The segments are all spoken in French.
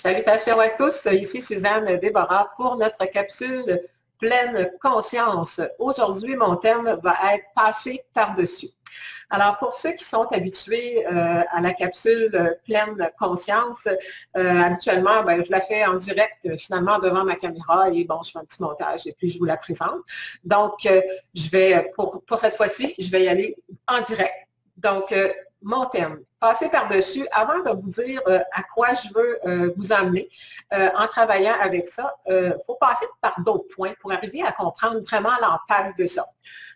Salutations à tous, ici Suzanne Déborah pour notre capsule pleine conscience. Aujourd'hui, mon thème va être passer par-dessus. Alors, pour ceux qui sont habitués à la capsule pleine conscience, habituellement, je la fais en direct finalement devant ma caméra et bon, je fais un petit montage et puis je vous la présente. Donc, je vais, pour cette fois-ci, je vais y aller en direct. Donc, mon thème, passer par-dessus, avant de vous dire à quoi je veux vous emmener en travaillant avec ça, il faut passer par d'autres points pour arriver à comprendre vraiment l'impact de ça.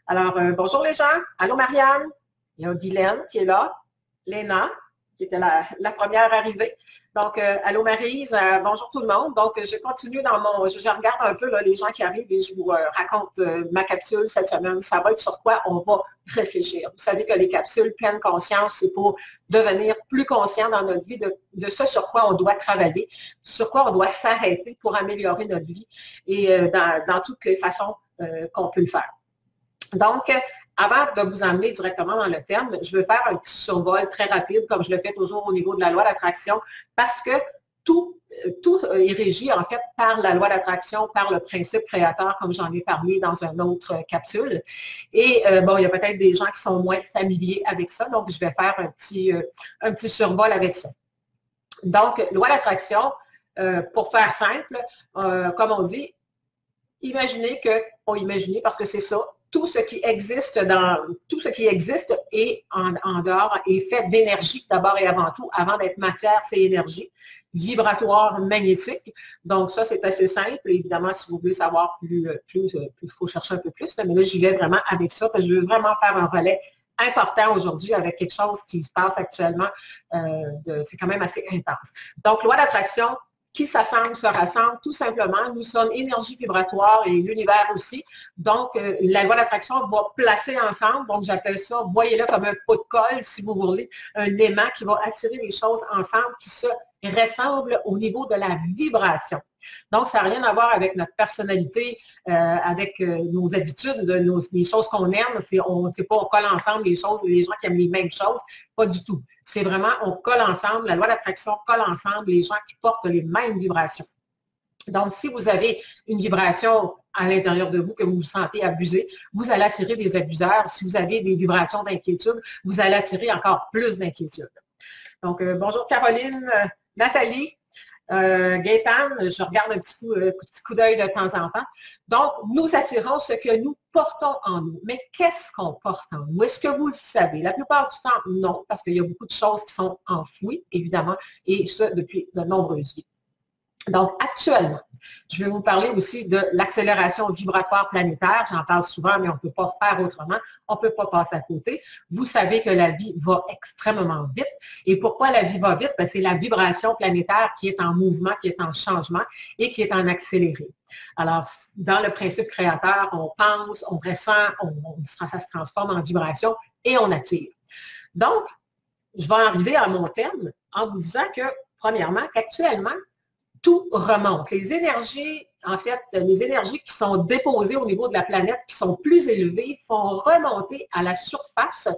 Alors, bonjour les gens. Allô Marianne. Il y a Guylaine qui est là. Léna, qui était la première arrivée. Donc, allô Maryse, bonjour tout le monde. Donc, je continue dans je regarde un peu là, les gens qui arrivent et je vous raconte ma capsule cette semaine. Ça va être sur quoi on va réfléchir. Vous savez que les capsules pleine conscience, c'est pour devenir plus conscient dans notre vie de ce sur quoi on doit travailler, sur quoi on doit s'arrêter pour améliorer notre vie et dans toutes les façons qu'on peut le faire. Donc, avant de vous emmener directement dans le thème, je vais faire un petit survol très rapide, comme je le fais toujours au niveau de la loi d'attraction, parce que tout est régi en fait par la loi d'attraction, par le principe créateur, comme j'en ai parlé dans une autre capsule. Et bon, il y a peut-être des gens qui sont moins familiers avec ça, donc je vais faire un petit survol avec ça. Donc, loi d'attraction, pour faire simple, comme on dit, imaginez parce que c'est ça, tout ce qui existe est en dehors est fait d'énergie d'abord et avant tout. Avant d'être matière, c'est énergie vibratoire magnétique. Donc ça, c'est assez simple. Évidemment, si vous voulez savoir plus, il faut chercher un peu plus. Mais là, j'y vais vraiment avec ça, parce que je veux vraiment faire un relais important aujourd'hui avec quelque chose qui se passe actuellement. C'est quand même assez intense. Donc, loi d'attraction, qui s'assemble, se rassemble, tout simplement. Nous sommes énergie vibratoire et l'univers aussi. Donc, la loi d'attraction va placer ensemble. Donc, j'appelle ça, voyez-le comme un pot de colle, si vous voulez, un aimant qui va attirer les choses ensemble, qui se ressemblent au niveau de la vibration. Donc, ça n'a rien à voir avec notre personnalité, avec nos habitudes, les choses qu'on aime. On colle ensemble les choses, les gens qui aiment les mêmes choses. Pas du tout. C'est vraiment, on colle ensemble, la loi d'attraction colle ensemble les gens qui portent les mêmes vibrations. Donc, si vous avez une vibration à l'intérieur de vous que vous vous sentez abusé, vous allez attirer des abuseurs. Si vous avez des vibrations d'inquiétude, vous allez attirer encore plus d'inquiétude. Donc, bonjour Caroline, Nathalie. Gaëtan, je regarde un petit coup d'œil de temps en temps. Donc, nous attirons ce que nous portons en nous. Mais qu'est-ce qu'on porte en nous? Est-ce que vous le savez? La plupart du temps, non, parce qu'il y a beaucoup de choses qui sont enfouies, évidemment, et ça depuis de nombreuses vies. Donc, actuellement, je vais vous parler aussi de l'accélération vibratoire planétaire. J'en parle souvent, mais on ne peut pas faire autrement. On ne peut pas passer à côté. Vous savez que la vie va extrêmement vite. Et pourquoi la vie va vite? C'est la vibration planétaire qui est en mouvement, qui est en changement et qui est en accéléré. Alors, dans le principe créateur, on pense, on ressent, ça se transforme en vibration et on attire. Donc, je vais arriver à mon terme en vous disant que, premièrement, qu'actuellement, tout remonte. Les énergies, en fait, les énergies qui sont déposées au niveau de la planète, qui sont plus élevées, font remonter à la surface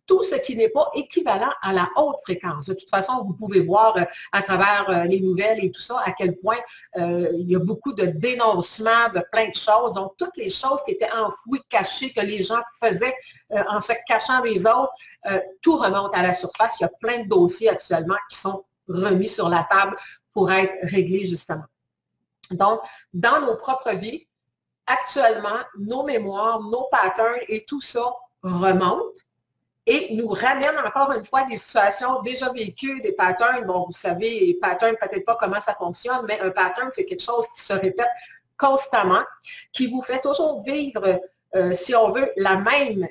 tout ce qui n'est pas équivalent à la haute fréquence. De toute façon, vous pouvez voir à travers les nouvelles et tout ça, à quel point il y a beaucoup de dénoncements de plein de choses. Donc, toutes les choses qui étaient enfouies, cachées, que les gens faisaient en se cachant des autres, tout remonte à la surface. Il y a plein de dossiers actuellement qui sont remis sur la table pour être réglés, justement. Donc, dans nos propres vies, actuellement, nos mémoires, nos patterns et tout ça remontent et nous ramènent encore une fois des situations déjà vécues, des patterns. Bon, vous savez, les patterns, peut-être pas comment ça fonctionne, mais un pattern, c'est quelque chose qui se répète constamment, qui vous fait toujours vivre, si on veut, la même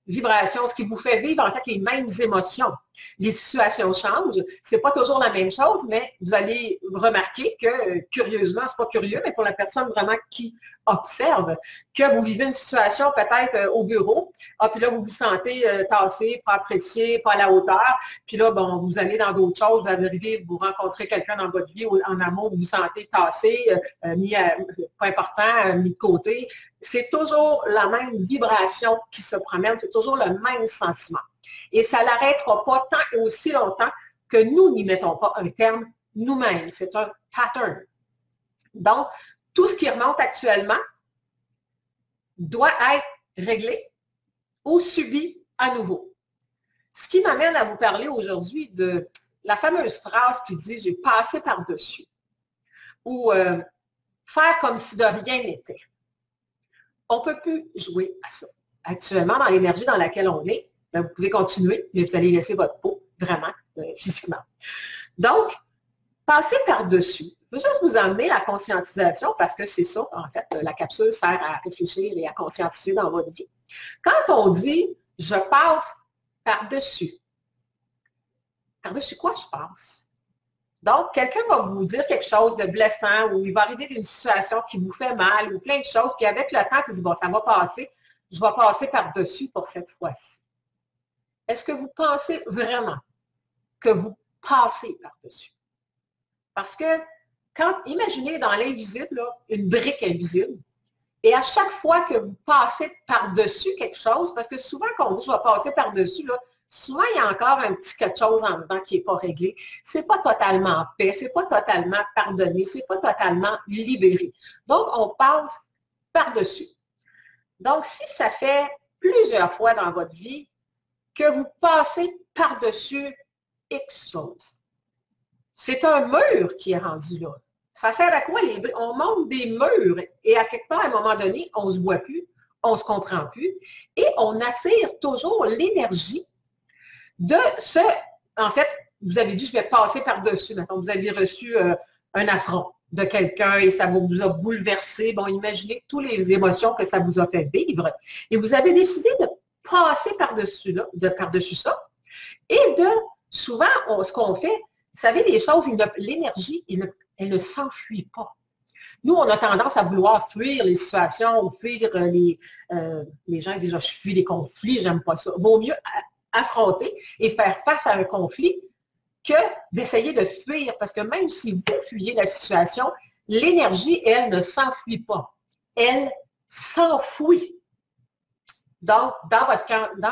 vibration, ce qui vous fait vivre en fait les mêmes émotions. Les situations changent, c'est pas toujours la même chose, mais vous allez remarquer que, curieusement, c'est pas curieux, mais pour la personne vraiment qui observe, que vous vivez une situation peut-être au bureau, puis là, vous vous sentez tassé, pas apprécié, pas à la hauteur, puis là, bon, vous allez dans d'autres choses, vous arrivez, vous rencontrez quelqu'un dans votre vie, en amour, vous vous sentez tassé, pas important, mis de côté. C'est toujours la même vibration qui se promène, c'est toujours le même sentiment. Et ça n'arrêtera pas tant et aussi longtemps que nous n'y mettons pas un terme nous-mêmes. C'est un pattern. Donc, tout ce qui remonte actuellement doit être réglé ou subi à nouveau. Ce qui m'amène à vous parler aujourd'hui de la fameuse phrase qui dit « j'ai passé par-dessus » ou faire comme si de rien n'était. On ne peut plus jouer à ça. Actuellement, dans l'énergie dans laquelle on est, bien, vous pouvez continuer, mais vous allez laisser votre peau, vraiment, physiquement. Donc, passer par-dessus. Je veux juste vous emmener la conscientisation parce que c'est ça, en fait, la capsule sert à réfléchir et à conscientiser dans votre vie. Quand on dit « je passe par-dessus », par-dessus quoi je passe? Donc, quelqu'un va vous dire quelque chose de blessant ou il va arriver d'une situation qui vous fait mal ou plein de choses, puis avec le temps, il dit « bon, ça va passer, je vais passer par-dessus pour cette fois-ci ». Est-ce que vous pensez vraiment que vous passez par-dessus? Parce que, imaginez dans l'invisible, une brique invisible, et à chaque fois que vous passez par-dessus quelque chose, parce que souvent quand on dit « je vais passer par-dessus », souvent, il y a encore un petit quelque chose en dedans qui n'est pas réglé. Ce n'est pas totalement en paix, ce n'est pas totalement pardonné, ce n'est pas totalement libéré. Donc, on passe par-dessus. Donc, si ça fait plusieurs fois dans votre vie que vous passez par-dessus X chose, c'est un mur qui est rendu là. Ça sert à quoi? On monte des murs et à quelque part, à un moment donné, on ne se voit plus, on ne se comprend plus et on attire toujours l'énergie de ce, en fait, vous avez dit, je vais passer par-dessus. Maintenant, vous avez reçu un affront de quelqu'un et ça vous a bouleversé. Bon, imaginez toutes les émotions que ça vous a fait vivre. Et vous avez décidé de passer par-dessus par-dessus ça. Et souvent, ce qu'on fait, vous savez, les choses, l'énergie, elle ne s'enfuit pas. Nous, on a tendance à vouloir fuir les situations, fuir les gens disent, je fuis les conflits, j'aime pas ça. Vaut mieux affronter et faire face à un conflit que d'essayer de fuir. Parce que même si vous fuyez la situation, l'énergie, elle, ne s'enfuit pas. Elle s'enfouit. Donc, dans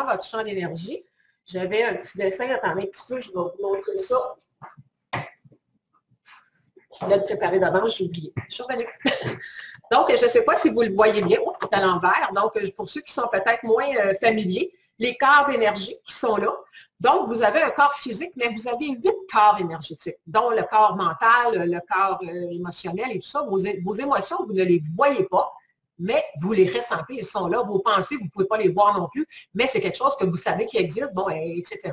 votre champ d'énergie, j'avais un petit dessin. Attendez un petit peu, je vais vous montrer ça. Je voulais le préparer d'avance, j'ai oublié. Je suis revenue. Donc, je ne sais pas si vous le voyez bien. Oh, c'est à l'envers. Donc, pour ceux qui sont peut-être moins familiers, les corps d'énergie qui sont là. Donc, vous avez un corps physique, mais vous avez 8 corps énergétiques, dont le corps mental, le corps émotionnel et tout ça. Vos émotions, vous ne les voyez pas, mais vous les ressentez, ils sont là. Vos pensées, vous ne pouvez pas les voir non plus, mais c'est quelque chose que vous savez qui existe, bon, etc.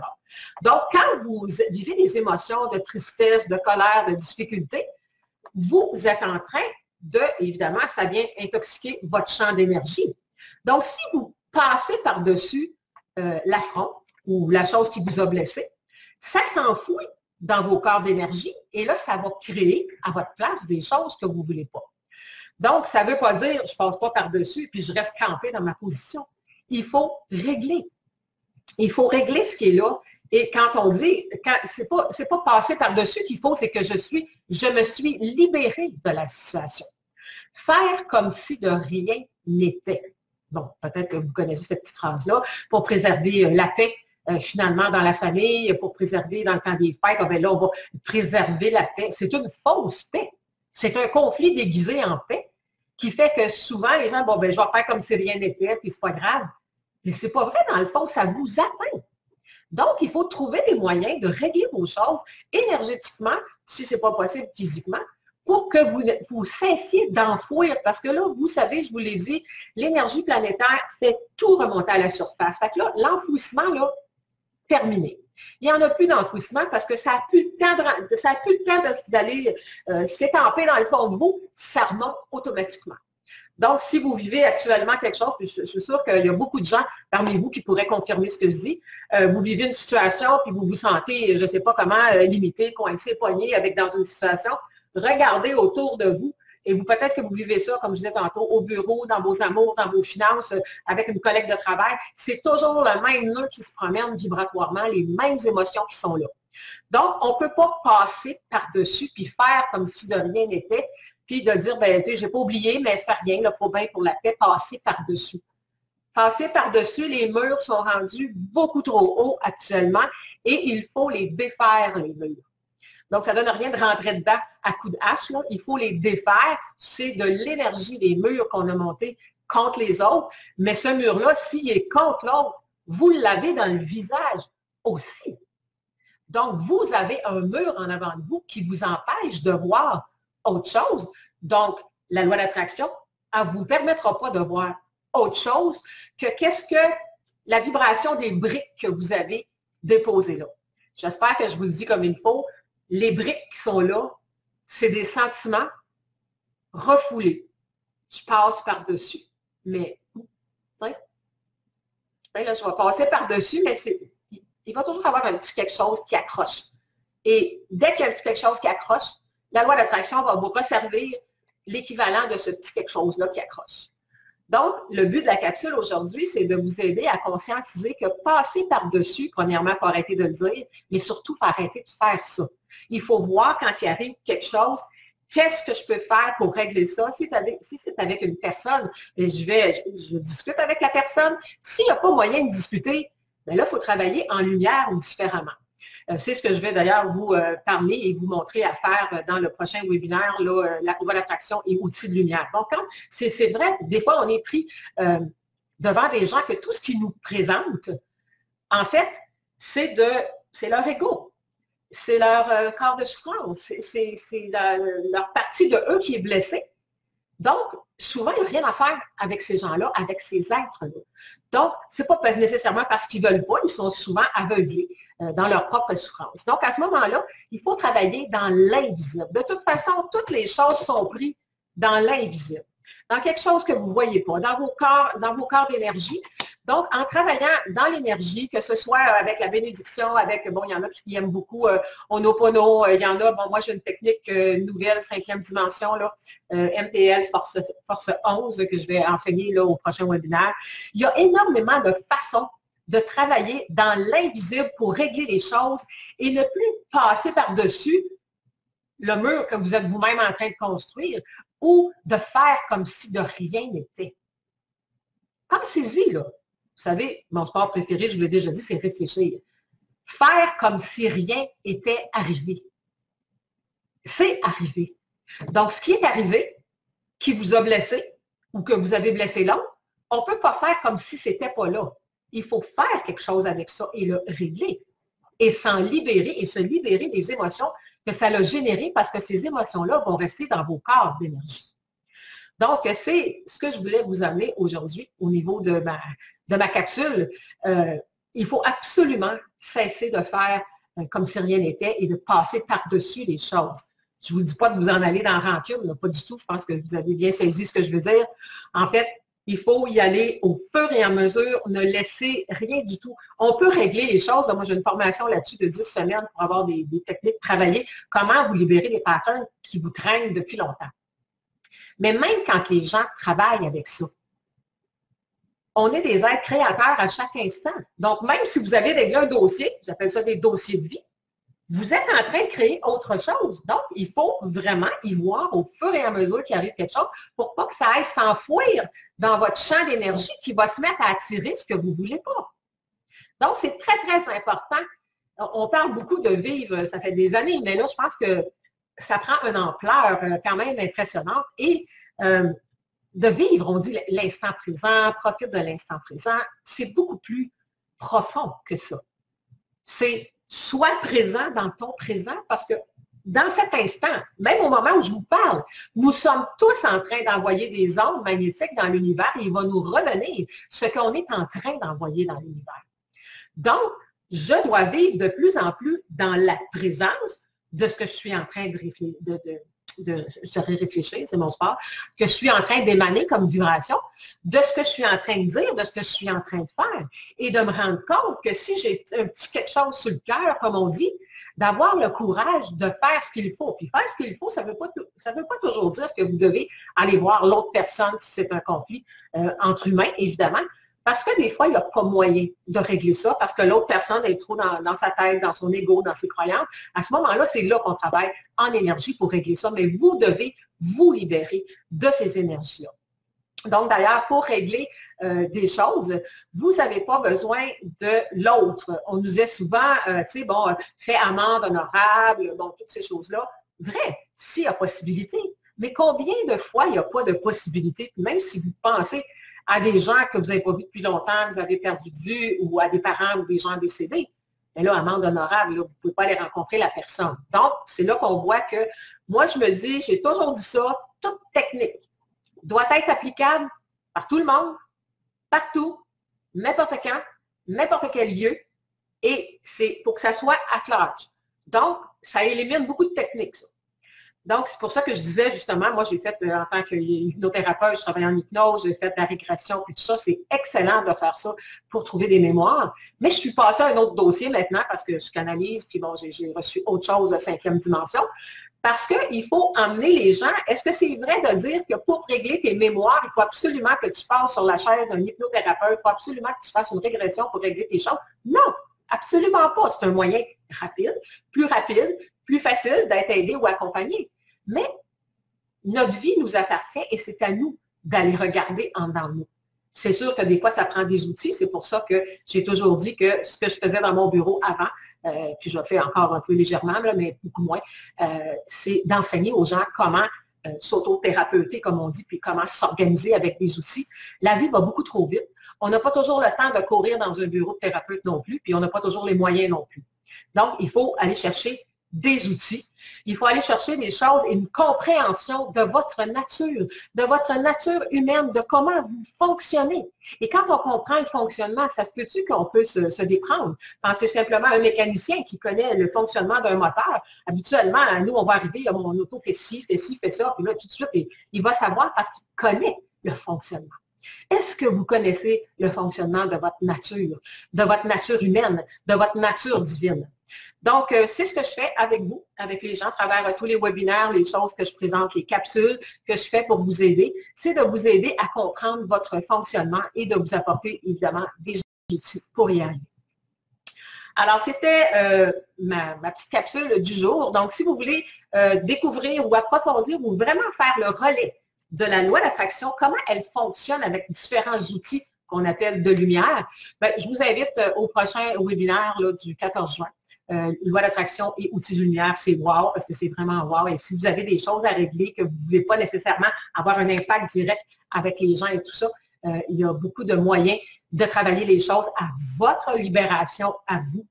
Donc, quand vous vivez des émotions de tristesse, de colère, de difficulté, vous êtes en train de, évidemment, ça vient intoxiquer votre champ d'énergie. Donc, si vous passez par-dessus l'affront ou la chose qui vous a blessé, ça s'enfouit dans vos corps d'énergie et là, ça va créer à votre place des choses que vous ne voulez pas. Donc, ça ne veut pas dire je ne passe pas par-dessus puis je reste campé dans ma position. Il faut régler. Il faut régler ce qui est là. Et quand on dit, c'est pas passer par-dessus qu'il faut, c'est que je me suis libérée de la situation. Faire comme si de rien n'était. Bon, peut-être que vous connaissez cette petite phrase-là, pour préserver la paix, finalement, dans la famille, pour préserver dans le temps des fêtes, ben là, on va préserver la paix. C'est une fausse paix. C'est un conflit déguisé en paix qui fait que souvent, les gens, bon, ben, je vais faire comme si rien n'était, puis c'est pas grave. Mais c'est pas vrai, dans le fond, ça vous atteint. Donc, il faut trouver des moyens de régler vos choses énergétiquement, si ce n'est pas possible physiquement, pour que vous cessiez d'enfouir. Parce que là, vous savez, je vous l'ai dit, l'énergie planétaire fait tout remonter à la surface. Fait que là, l'enfouissement, là, terminé. Il n'y en a plus d'enfouissement parce que ça n'a plus le temps d'aller s'étamper dans le fond de vous, ça remonte automatiquement. Donc, si vous vivez actuellement quelque chose, puis je suis sûre qu'il y a beaucoup de gens parmi vous qui pourraient confirmer ce que je dis, vous vivez une situation, puis vous vous sentez, je ne sais pas comment, limité, coincé, poigné dans une situation, regardez autour de vous, et vous peut-être que vous vivez ça, comme je disais tantôt, au bureau, dans vos amours, dans vos finances, avec une collègue de travail, c'est toujours le même nœud qui se promène vibratoirement, les mêmes émotions qui sont là. Donc, on ne peut pas passer par-dessus, puis faire comme si de rien n'était, puis de dire, ben, tu sais, je n'ai pas oublié, mais ça fait rien, il faut bien pour la paix passer par-dessus. Passer par-dessus, les murs sont rendus beaucoup trop hauts actuellement et il faut les défaire, les murs. Donc, ça ne donne rien de rentrer dedans à coups de hache, là. Il faut les défaire. C'est de l'énergie, les murs qu'on a montés contre les autres. Mais ce mur-là, s'il est contre l'autre, vous l'avez dans le visage aussi. Donc, vous avez un mur en avant de vous qui vous empêche de voir autre chose. Donc, la loi d'attraction, elle ne vous permettra pas de voir autre chose que qu'est-ce que la vibration des briques que vous avez déposées là. J'espère que je vous le dis comme il faut. Les briques qui sont là, c'est des sentiments refoulés. Je passe par-dessus. Mais, là, je vais passer par-dessus, mais il va toujours avoir un petit quelque chose qui accroche. Et dès qu'il y a un petit quelque chose qui accroche, la loi d'attraction va vous resservir l'équivalent de ce petit quelque chose-là qui accroche. Donc, le but de la capsule aujourd'hui, c'est de vous aider à conscientiser que passer par-dessus, premièrement, il faut arrêter de le dire, mais surtout, il faut arrêter de faire ça. Il faut voir quand il arrive quelque chose, qu'est-ce que je peux faire pour régler ça? Si c'est avec une personne, je discute avec la personne. S'il n'y a pas moyen de discuter, bien là, il faut travailler en lumière ou différemment. C'est ce que je vais d'ailleurs vous parler et vous montrer à faire dans le prochain webinaire, là, la loi d'attraction et outils de lumière. Donc, c'est vrai, des fois, on est pris devant des gens que tout ce qu'ils nous présentent, en fait, c'est leur ego. C'est leur corps de souffrance. C'est leur partie de eux qui est blessée. Donc, souvent, il n'y a rien à faire avec ces gens-là, avec ces êtres-là. Donc, ce n'est pas nécessairement parce qu'ils ne veulent pas, ils sont souvent aveuglés dans leur propre souffrance. Donc, à ce moment-là, il faut travailler dans l'invisible. De toute façon, toutes les choses sont prises dans l'invisible, dans quelque chose que vous ne voyez pas, dans vos corps d'énergie. Donc, en travaillant dans l'énergie, que ce soit avec la bénédiction, bon, il y en a qui aiment beaucoup Ho'oponopono, il y en a, bon, moi j'ai une technique nouvelle, 5e dimension, là, MTL Force 11, que je vais enseigner là, au prochain webinaire. Il y a énormément de façons de travailler dans l'invisible pour régler les choses et ne plus passer par-dessus le mur que vous êtes vous-même en train de construire ou de faire comme si de rien n'était. Pensez-y, là. Vous savez, mon sport préféré, je vous l'ai déjà dit, c'est réfléchir. Faire comme si rien était arrivé. C'est arrivé. Donc, ce qui est arrivé, qui vous a blessé ou que vous avez blessé l'autre, on ne peut pas faire comme si ce n'était pas là. Il faut faire quelque chose avec ça et le régler et s'en libérer et se libérer des émotions que ça a générées parce que ces émotions-là vont rester dans vos corps d'énergie. Donc, c'est ce que je voulais vous amener aujourd'hui au niveau de ma capsule. Il faut absolument cesser de faire comme si rien n'était et de passer par-dessus les choses. Je ne vous dis pas de vous en aller dans la rancune, là, pas du tout. Je pense que vous avez bien saisi ce que je veux dire. En fait, il faut y aller au fur et à mesure, ne laisser rien du tout. On peut régler les choses. Là, moi, j'ai une formation là-dessus de 10 semaines pour avoir des techniques travaillées. Comment vous libérer des patterns qui vous traînent depuis longtemps. Mais même quand les gens travaillent avec ça, on est des êtres créateurs à chaque instant. Donc, même si vous avez réglé un dossier, j'appelle ça des dossiers de vie, vous êtes en train de créer autre chose. Donc, il faut vraiment y voir au fur et à mesure qu'il arrive quelque chose pour pas que ça aille s'enfouir dans votre champ d'énergie qui va se mettre à attirer ce que vous ne voulez pas. Donc, c'est très, très important. On parle beaucoup de vivre, ça fait des années, mais là, je pense que ça prend une ampleur quand même impressionnante. Et de vivre, on dit l'instant présent, profite de l'instant présent, c'est beaucoup plus profond que ça. C'est sois présent dans ton présent parce que dans cet instant, même au moment où je vous parle, nous sommes tous en train d'envoyer des ondes magnétiques dans l'univers et il va nous revenir ce qu'on est en train d'envoyer dans l'univers. Donc, je dois vivre de plus en plus dans la présence de ce que je suis en train de réfléchir, c'est mon sport, que je suis en train d'émaner comme vibration, de ce que je suis en train de dire, de ce que je suis en train de faire, et de me rendre compte que si j'ai un petit quelque chose sur le cœur, comme on dit, d'avoir le courage de faire ce qu'il faut. Puis faire ce qu'il faut, ça ne veut pas toujours dire que vous devez aller voir l'autre personne si c'est un conflit entre humains, évidemment, parce que des fois, il n'y a pas moyen de régler ça, parce que l'autre personne est trop dans sa tête, dans son ego, dans ses croyances. À ce moment-là, c'est là qu'on travaille en énergie pour régler ça, mais vous devez vous libérer de ces énergies-là. Donc, d'ailleurs, pour régler des choses, vous n'avez pas besoin de l'autre. On nous disait souvent, tu sais, bon, fais amende honorable, bon, toutes ces choses-là. Vrai, s'il y a possibilité. Mais combien de fois il n'y a pas de possibilité? Même si vous pensez à des gens que vous n'avez pas vus depuis longtemps, que vous avez perdu de vue, ou à des parents ou des gens décédés, mais là, amende honorable, là, vous ne pouvez pas aller rencontrer la personne. Donc, c'est là qu'on voit que, moi, je me dis, j'ai toujours dit ça, toute technique doit être applicable par tout le monde, partout, n'importe quand, n'importe quel lieu, et c'est pour que ça soit à large. Donc, ça élimine beaucoup de techniques, ça. Donc, c'est pour ça que je disais, justement, moi, j'ai fait, en tant qu'hypnothérapeute, je travaille en hypnose, j'ai fait de la régression, puis tout ça, c'est excellent de faire ça pour trouver des mémoires. Mais je suis passée à un autre dossier maintenant parce que je canalise, puis bon, j'ai reçu autre chose de 5e dimension. Parce qu'il faut emmener les gens. Est-ce que c'est vrai de dire que pour régler tes mémoires, il faut absolument que tu passes sur la chaise d'un hypnothérapeute, il faut absolument que tu fasses une régression pour régler tes choses? Non, absolument pas. C'est un moyen rapide, plus facile d'être aidé ou accompagné. Mais notre vie nous appartient et c'est à nous d'aller regarder en dedans de nous. C'est sûr que des fois, ça prend des outils. C'est pour ça que j'ai toujours dit que ce que je faisais dans mon bureau avant, puis je le fais encore un peu légèrement, là, mais beaucoup moins, c'est d'enseigner aux gens comment s'auto-thérapeuter, comme on dit, puis comment s'organiser avec des outils. La vie va beaucoup trop vite. On n'a pas toujours le temps de courir dans un bureau de thérapeute non plus, puis on n'a pas toujours les moyens non plus. Donc, il faut aller chercher des outils. Il faut aller chercher des choses et une compréhension de votre nature humaine, de comment vous fonctionnez. Et quand on comprend le fonctionnement, ça se peut-tu qu'on peut se déprendre? Pensez simplement à un mécanicien qui connaît le fonctionnement d'un moteur. Habituellement, nous, on va arriver, mon auto fait ci, fait ça, puis là, tout de suite, il va savoir parce qu'il connaît le fonctionnement. Est-ce que vous connaissez le fonctionnement de votre nature humaine, de votre nature divine? Donc, c'est ce que je fais avec vous, avec les gens, à travers tous les webinaires, les choses que je présente, les capsules que je fais pour vous aider, c'est de vous aider à comprendre votre fonctionnement et de vous apporter, évidemment, des outils pour y arriver. Alors, c'était ma petite capsule du jour. Donc, si vous voulez découvrir ou approfondir ou vraiment faire le relais de la loi d'attraction, comment elle fonctionne avec différents outils qu'on appelle de lumière, bien, je vous invite au prochain webinaire là, du 14 juin. Loi d'attraction et outils de lumière, c'est wow, parce que c'est vraiment wow. Et si vous avez des choses à régler, que vous ne voulez pas nécessairement avoir un impact direct avec les gens et tout ça, il y a beaucoup de moyens de travailler les choses à votre libération, à vous,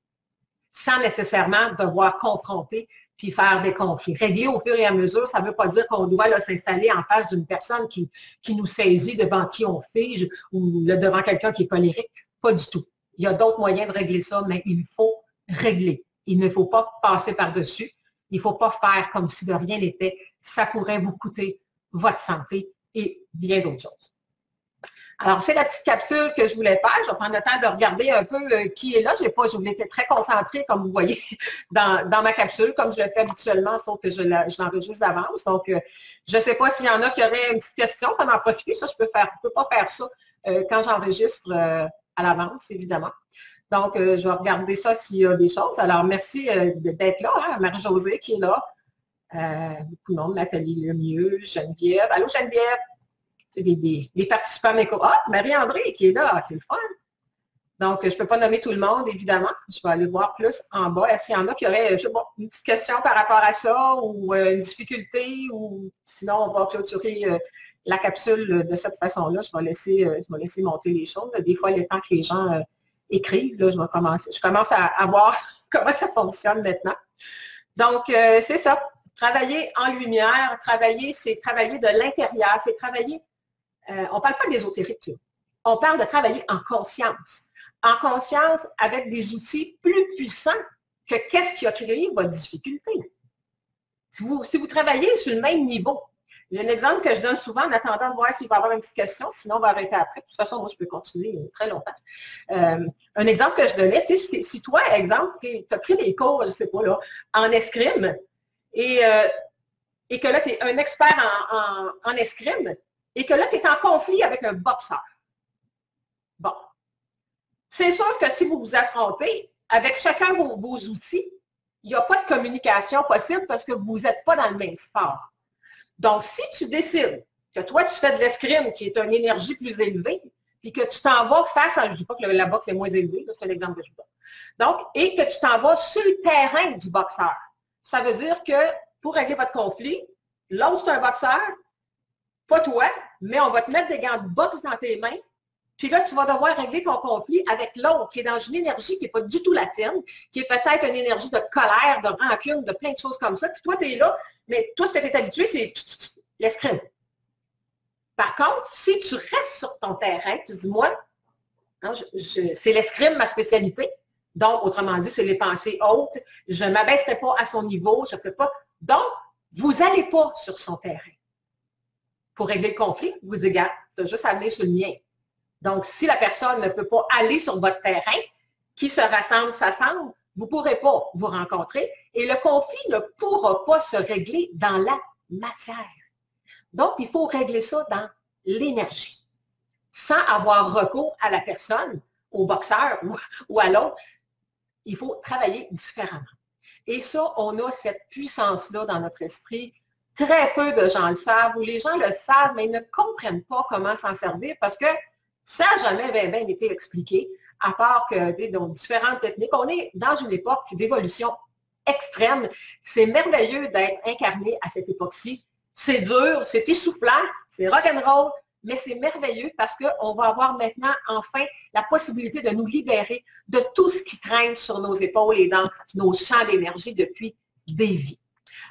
sans nécessairement devoir confronter puis faire des conflits. Régler au fur et à mesure, ça ne veut pas dire qu'on doit s'installer en face d'une personne qui nous saisit, devant qui on fige, ou devant quelqu'un qui est colérique. Pas du tout. Il y a d'autres moyens de régler ça, mais il faut régler. Il ne faut pas passer par-dessus. Il ne faut pas faire comme si de rien n'était. Ça pourrait vous coûter votre santé et bien d'autres choses. Alors, c'est la petite capsule que je voulais faire. Je vais prendre le temps de regarder un peu qui est là. Je voulais être très concentrée, comme vous voyez, dans ma capsule, comme je le fais habituellement, sauf que je l'enregistre d'avance. Donc, je ne sais pas s'il y en a qui auraient une petite question, pour en profiter. Ça, je ne peux pas faire ça quand j'enregistre à l'avance, évidemment. Donc, je vais regarder ça s'il y a des choses. Alors, merci d'être là, hein, Marie-Josée qui est là. Beaucoup de monde, Nathalie Lemieux, Geneviève. Allô, Geneviève? C'est des participants méco. Ah, Marie-André qui est là, c'est le fun. Donc, je ne peux pas nommer tout le monde, évidemment. Je vais aller voir plus en bas. Est-ce qu'il y en a qui auraient, je sais pas, une petite question par rapport à ça ou une difficulté ou sinon, on va clôturer la capsule de cette façon-là. Je vais laisser monter les choses. Des fois, le temps que les gens écrivent, là, je commence à voir comment ça fonctionne maintenant. Donc, c'est ça. Travailler en lumière, c'est travailler de l'intérieur, c'est travailler, on ne parle pas d'ésotérique, on parle de travailler en conscience. En conscience avec des outils plus puissants que qu'est-ce qui a créé votre difficulté. Si vous travaillez sur le même niveau, il y a un exemple que je donne souvent en attendant de voir s'il va y avoir une petite question, sinon on va arrêter après. De toute façon, moi, je peux continuer très longtemps. Un exemple que je donnais, c'est si toi, exemple, tu as pris des cours, je ne sais pas, là, en escrime, et que là, tu es un expert en escrime, et que là, tu es en conflit avec un boxeur. Bon. C'est sûr que si vous vous affrontez avec chacun vos outils, il n'y a pas de communication possible parce que vous n'êtes pas dans le même sport. Donc, si tu décides que toi, tu fais de l'escrime, qui est une énergie plus élevée, puis que tu t'en vas face à, je ne dis pas que la boxe est moins élevée, c'est l'exemple que je vous donne. Donc, et que tu t'en vas sur le terrain du boxeur. Ça veut dire que pour régler votre conflit, l'autre, c'est un boxeur, pas toi, mais on va te mettre des gants de boxe dans tes mains, puis là, tu vas devoir régler ton conflit avec l'autre, qui est dans une énergie qui n'est pas du tout la tienne, qui est peut-être une énergie de colère, de rancune, de plein de choses comme ça. Puis toi, tu es là, mais toi, ce que tu es habitué, c'est l'escrime. Par contre, si tu restes sur ton terrain, tu dis, moi, c'est l'escrime ma spécialité. Donc, autrement dit, c'est les pensées hautes. Je ne m'abaisserai pas à son niveau, je ne fais pas. Donc, vous n'allez pas sur son terrain. Pour régler le conflit, vous égale, tu as juste à venir sur le mien. Donc, si la personne ne peut pas aller sur votre terrain, qui se rassemble, s'assemble, vous ne pourrez pas vous rencontrer et le conflit ne pourra pas se régler dans la matière. Donc, il faut régler ça dans l'énergie, sans avoir recours à la personne, au boxeur ou à l'autre. Il faut travailler différemment. Et ça, on a cette puissance-là dans notre esprit. Très peu de gens le savent, ou les gens le savent, mais ils ne comprennent pas comment s'en servir parce que ça n'a jamais bien été expliqué, à part que dans différentes techniques. On est dans une époque d'évolution extrême. C'est merveilleux d'être incarné à cette époque-ci. C'est dur, c'est essoufflant, c'est rock'n'roll, mais c'est merveilleux parce qu'on va avoir maintenant enfin la possibilité de nous libérer de tout ce qui traîne sur nos épaules et dans nos champs d'énergie depuis des vies.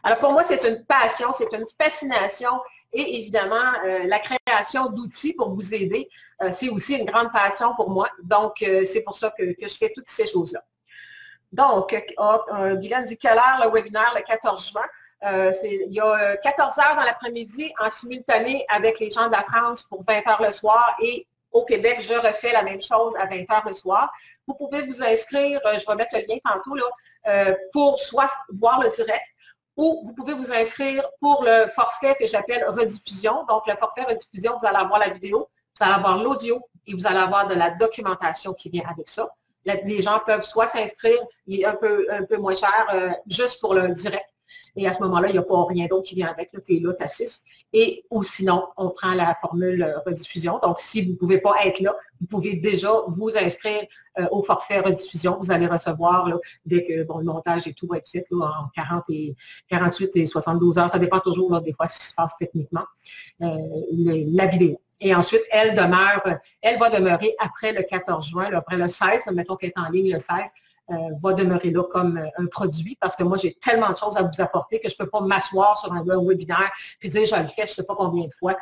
Alors pour moi, c'est une passion, c'est une fascination et évidemment, la création d'outils pour vous aider, c'est aussi une grande passion pour moi. Donc, c'est pour ça que je fais toutes ces choses-là. Donc, Guylaine dit quelle heure le webinaire le 14 juin? Il y a 14 heures dans l'après-midi en simultané avec les gens de la France pour 20 heures le soir et au Québec, je refais la même chose à 20 heures le soir. Vous pouvez vous inscrire, je vais mettre le lien tantôt, là, pour soit voir le direct ou vous pouvez vous inscrire pour le forfait que j'appelle rediffusion. Donc, le forfait rediffusion, vous allez avoir la vidéo, vous allez avoir l'audio et vous allez avoir de la documentation qui vient avec ça. Les gens peuvent soit s'inscrire, il est un peu moins cher, juste pour le direct. Et à ce moment-là, il n'y a pas rien d'autre qui vient avec. Tu es là, tu assistes. Et ou sinon, on prend la formule rediffusion. Donc, si vous ne pouvez pas être là, vous pouvez déjà vous inscrire au forfait rediffusion. Vous allez recevoir, là, dès que le montage et tout va être fait là, en 48 et 72 heures. Ça dépend toujours là, des fois ce qui se passe techniquement, la vidéo. Et ensuite, elle va demeurer après le 14 juin, là, après le 16, mettons qu'elle est en ligne le 16, va demeurer là comme un produit parce que moi, j'ai tellement de choses à vous apporter que je ne peux pas m'asseoir sur un webinaire puis dire, je le fais, je ne sais pas combien de fois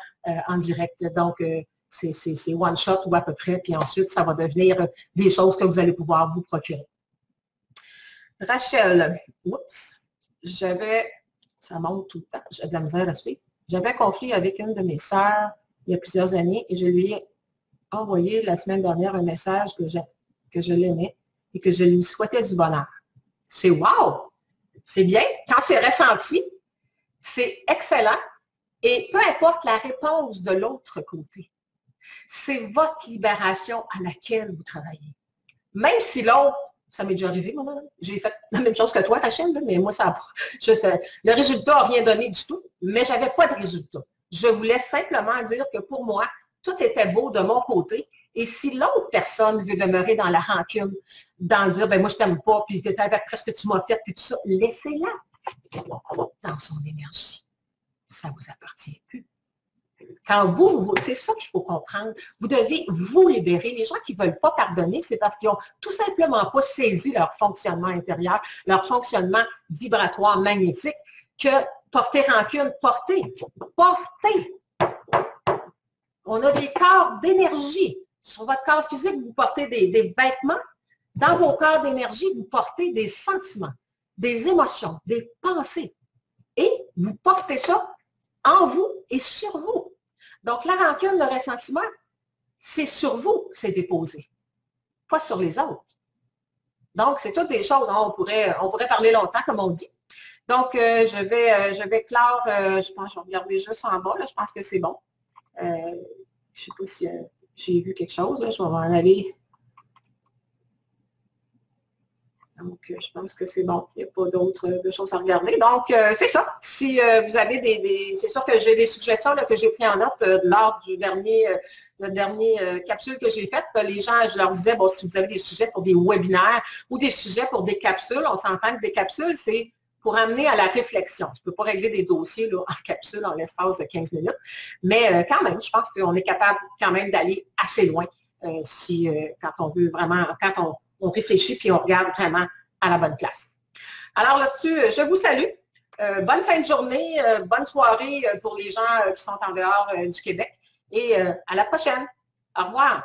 en direct. Donc, c'est one shot ou à peu près, puis ensuite, ça va devenir des choses que vous allez pouvoir vous procurer. Rachel, oups, ça monte tout le temps, j'ai de la misère à suivre. J'avais un conflit avec une de mes sœurs il y a plusieurs années et je lui ai envoyé la semaine dernière un message que je l'aimais et que je lui souhaitais du bonheur. C'est wow! C'est bien. Quand c'est ressenti, c'est excellent. Et peu importe la réponse de l'autre côté, c'est votre libération à laquelle vous travaillez. Même si l'autre, ça m'est déjà arrivé, moi, j'ai fait la même chose que toi, Rachel, mais moi, le résultat n'a rien donné du tout, mais je n'avais pas de résultat. Je voulais simplement dire que pour moi, tout était beau de mon côté. Et si l'autre personne veut demeurer dans la rancune, dans le dire, ben moi, je t'aime pas, puis que avec presque tu m'as fait, puis tout ça, laissez-la dans son énergie. Ça ne vous appartient plus. Quand c'est ça qu'il faut comprendre. Vous devez vous libérer. Les gens qui ne veulent pas pardonner, c'est parce qu'ils n'ont tout simplement pas saisi leur fonctionnement intérieur, leur fonctionnement vibratoire magnétique, que porter rancune, porter. On a des corps d'énergie. Sur votre corps physique, vous portez des vêtements. Dans vos corps d'énergie, vous portez des sentiments, des émotions, des pensées. Et vous portez ça en vous et sur vous. Donc, la rancune, le ressentiment, c'est sur vous que c'est déposé, pas sur les autres. Donc, c'est toutes des choses, hein, on pourrait parler longtemps, comme on dit. Donc, je vais clore, je pense, je vais regarder juste en bas, là, je pense que c'est bon. Je ne sais pas si j'ai vu quelque chose, là, je vais m'en aller. Donc, je pense que c'est bon. Il n'y a pas d'autres choses à regarder. Donc, c'est ça. Si vous avez c'est sûr que j'ai des suggestions là, que j'ai pris en note lors du dernier capsule que j'ai faite. Les gens, je leur disais, bon, si vous avez des sujets pour des webinaires ou des sujets pour des capsules, on s'entend que des capsules, c'est pour amener à la réflexion. Je ne peux pas régler des dossiers là, en capsule en l'espace de 15 minutes, mais quand même, je pense qu'on est capable quand même d'aller assez loin quand on veut vraiment, quand on réfléchit puis on regarde vraiment à la bonne place. Alors là-dessus, je vous salue. Bonne fin de journée, bonne soirée pour les gens qui sont en dehors du Québec et à la prochaine. Au revoir.